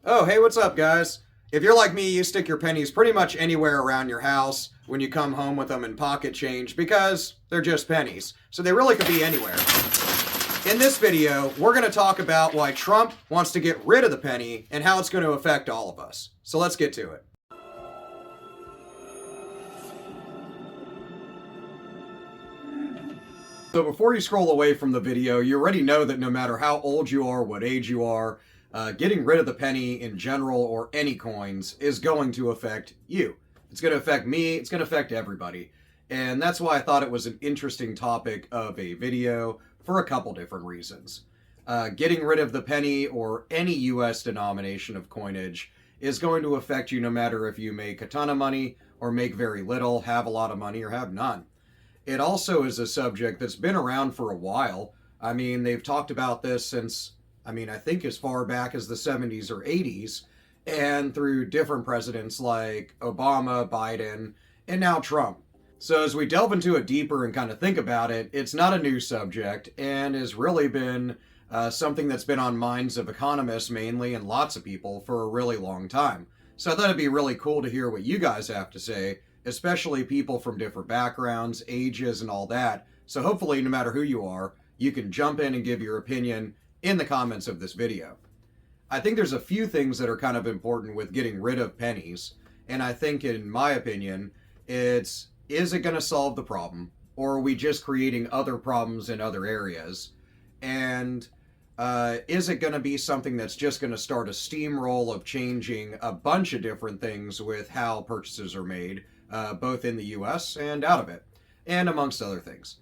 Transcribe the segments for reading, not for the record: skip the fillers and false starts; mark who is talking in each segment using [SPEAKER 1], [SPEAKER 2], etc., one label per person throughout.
[SPEAKER 1] Oh, hey, what's up, guys? If you're like me, you stick your pennies pretty much anywhere around your house when you come home with them in pocket change because they're just pennies. So they really could be anywhere. In this video, we're going to talk about why Trump wants to get rid of the penny and how it's going to affect all of us. So let's get to it. So before you scroll away from the video, you already know that no matter how old you are, what age you are, getting rid of the penny in general or any coins is going to affect you. It's going to affect me. It's going to affect everybody. And that's why I thought it was an interesting topic of a video for a couple different reasons. Getting rid of the penny or any US denomination of coinage is going to affect you no matter if you make a ton of money or make very little, have a lot of money, or have none. It also is a subject that's been around for a while. I mean, they've talked about this since, I think as far back as the 70s or 80s, and through different presidents like Obama, Biden, and now Trump. So as we delve into it deeper and kind of think about it, it's not a new subject and has really been something that's been on minds of economists mainly and lots of people for a really long time. So I thought it'd be really cool to hear what you guys have to say, especially people from different backgrounds, ages, and all that. So hopefully, no matter who you are, you can jump in and give your opinion in the comments of this video. I think there's a few things that are kind of important with getting rid of pennies, and I think, in my opinion, is it going to solve the problem, or are we just creating other problems in other areas? And is it going to be something that's just going to start a steamroll of changing a bunch of different things with how purchases are made, both in the US and out of it, and amongst other things?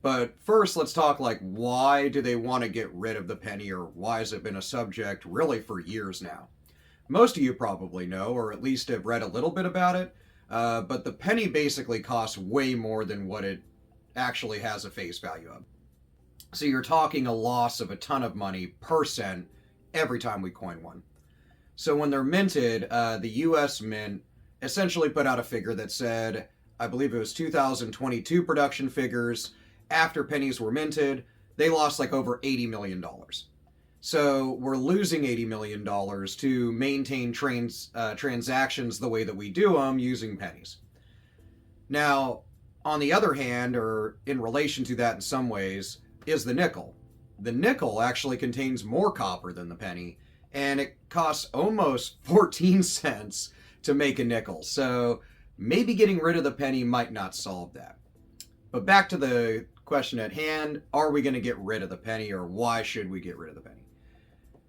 [SPEAKER 1] But first, let's talk why do they want to get rid of the penny, or why has it been a subject really for years now? Most of you probably know, or at least have read a little bit about it, but the penny basically costs way more than what it actually has a face value of. So you're talking a loss of a ton of money per cent every time we coin one. So when they're minted, the US Mint essentially put out a figure that said, I believe it was 2022 production figures, after pennies were minted, they lost over $80 million. So we're losing $80 million to maintain transactions the way that we do them using pennies. Now, on the other hand, or in relation to that in some ways, is the nickel. The nickel actually contains more copper than the penny, and it costs almost 14 cents to make a nickel. So maybe getting rid of the penny might not solve that. But back to the question at hand, are we going to get rid of the penny, or why should we get rid of the penny?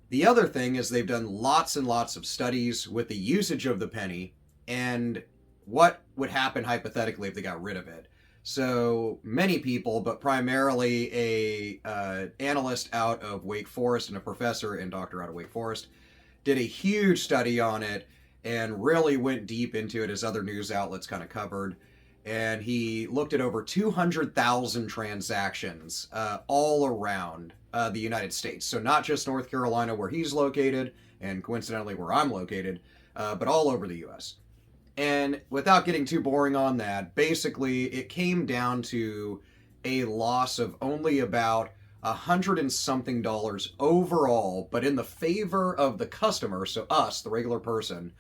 [SPEAKER 1] The other thing is they've done lots and lots of studies with the usage of the penny and what would happen hypothetically if they got rid of it. So many people, but primarily a analyst out of Wake Forest and a professor and doctor out of Wake Forest, did a huge study on it and really went deep into it, as other news outlets kind of covered. And he looked at over 200,000 transactions all around the United States. So not just North Carolina where he's located, and coincidentally where I'm located, but all over the U.S. And without getting too boring on that, basically it came down to a loss of only about $100 and something overall, but in the favor of the customer, so us, the regular person,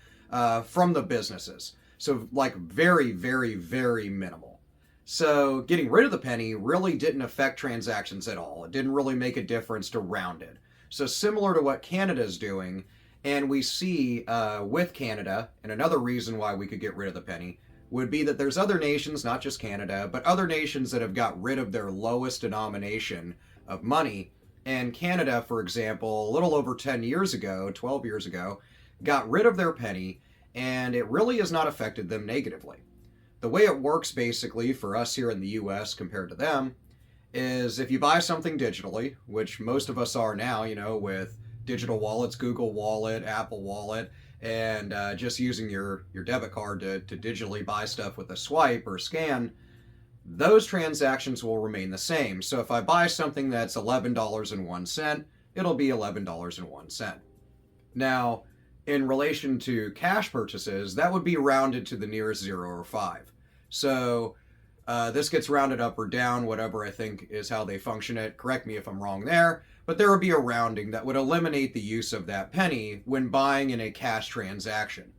[SPEAKER 1] from the businesses. So very, very, very minimal. So getting rid of the penny really didn't affect transactions at all. It didn't really make a difference to round it. So similar to what Canada's doing, and we see with Canada, and another reason why we could get rid of the penny would be that there's other nations, not just Canada, but other nations that have got rid of their lowest denomination of money. And Canada, for example, a little over 10 years ago, 12 years ago, got rid of their penny, and it really has not affected them negatively. The way it works basically for us here in the US compared to them is if you buy something digitally, which most of us are now, with digital wallets, Google Wallet, Apple Wallet, and just using your debit card to digitally buy stuff with a swipe or scan, those transactions will remain the same. So if I buy something that's $11.01, it'll be $11.01. Now, in relation to cash purchases, that would be rounded to the nearest 0 or 5. So This gets rounded up or down, whatever I think is how they function it. Correct me if I'm wrong there. But there would be a rounding that would eliminate the use of that penny when buying in a cash transaction.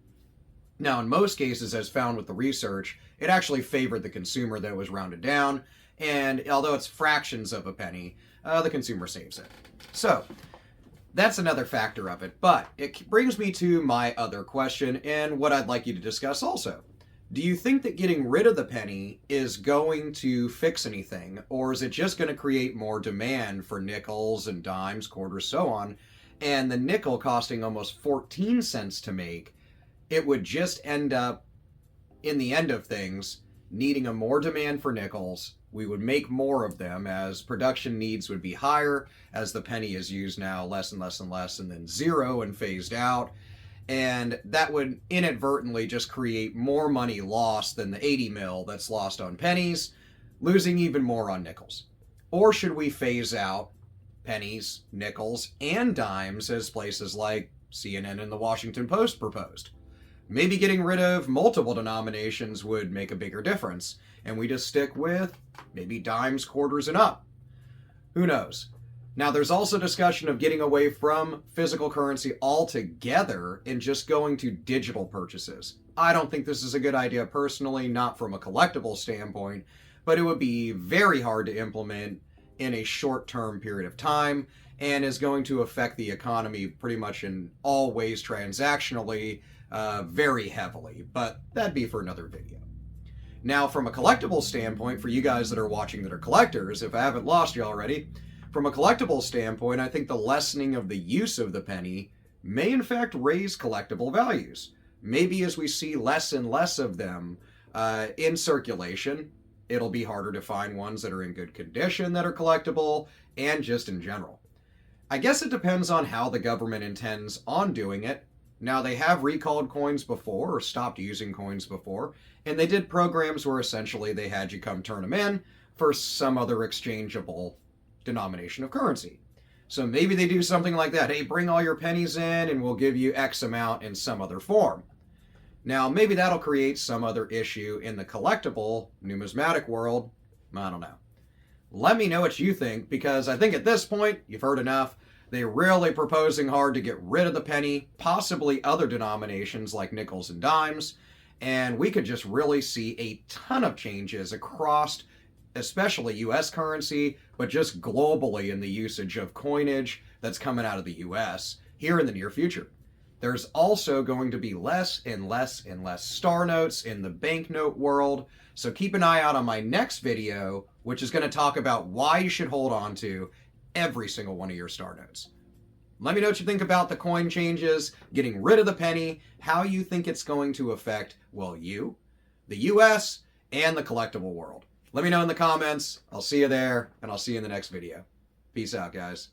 [SPEAKER 1] Now, in most cases, as found with the research, it actually favored the consumer that was rounded down. And although it's fractions of a penny, the consumer saves it. So, that's another factor of it. But it brings me to my other question and what I'd like you to discuss also. Do you think that getting rid of the penny is going to fix anything, or is it just going to create more demand for nickels and dimes, quarters, so on, and the nickel costing almost 14 cents to make, it would just end up, in the end of things, needing a more demand for nickels. We would make more of them as production needs would be higher, as the penny is used now less and less and less, and then zero and phased out. And that would inadvertently just create more money lost than the 80 mil that's lost on pennies, losing even more on nickels. Or should we phase out pennies, nickels, and dimes as places like CNN and the Washington Post proposed? Maybe getting rid of multiple denominations would make a bigger difference, and we just stick with maybe dimes, quarters, and up. Who knows? Now, there's also discussion of getting away from physical currency altogether and just going to digital purchases. I don't think this is a good idea personally, not from a collectible standpoint, but it would be very hard to implement in a short-term period of time and is going to affect the economy pretty much in all ways transactionally very heavily, but that'd be for another video. Now, from a collectible standpoint, for you guys that are watching that are collectors, if I haven't lost you already, from a collectible standpoint, I think the lessening of the use of the penny may in fact raise collectible values. Maybe as we see less and less of them in circulation, it'll be harder to find ones that are in good condition that are collectible, and just in general. I guess it depends on how the government intends on doing it. Now, they have recalled coins before, or stopped using coins before, and they did programs where essentially they had you come turn them in for some other exchangeable denomination of currency. So maybe they do something like that. Hey, bring all your pennies in and we'll give you X amount in some other form. Now, maybe that'll create some other issue in the collectible numismatic world. I don't know. Let me know what you think, because I think at this point, you've heard enough. They're really proposing hard to get rid of the penny, possibly other denominations like nickels and dimes, and we could just really see a ton of changes across especially US currency, but just globally in the usage of coinage that's coming out of the US here in the near future. There's also going to be less and less and less star notes in the banknote world, so keep an eye out on my next video, which is going to talk about why you should hold on to every single one of your star notes. Let me know what you think about the coin changes, getting rid of the penny, how you think it's going to affect, well, you, the US, and the collectible world. Let me know in the comments. I'll see you there, and I'll see you in the next video. Peace out, guys.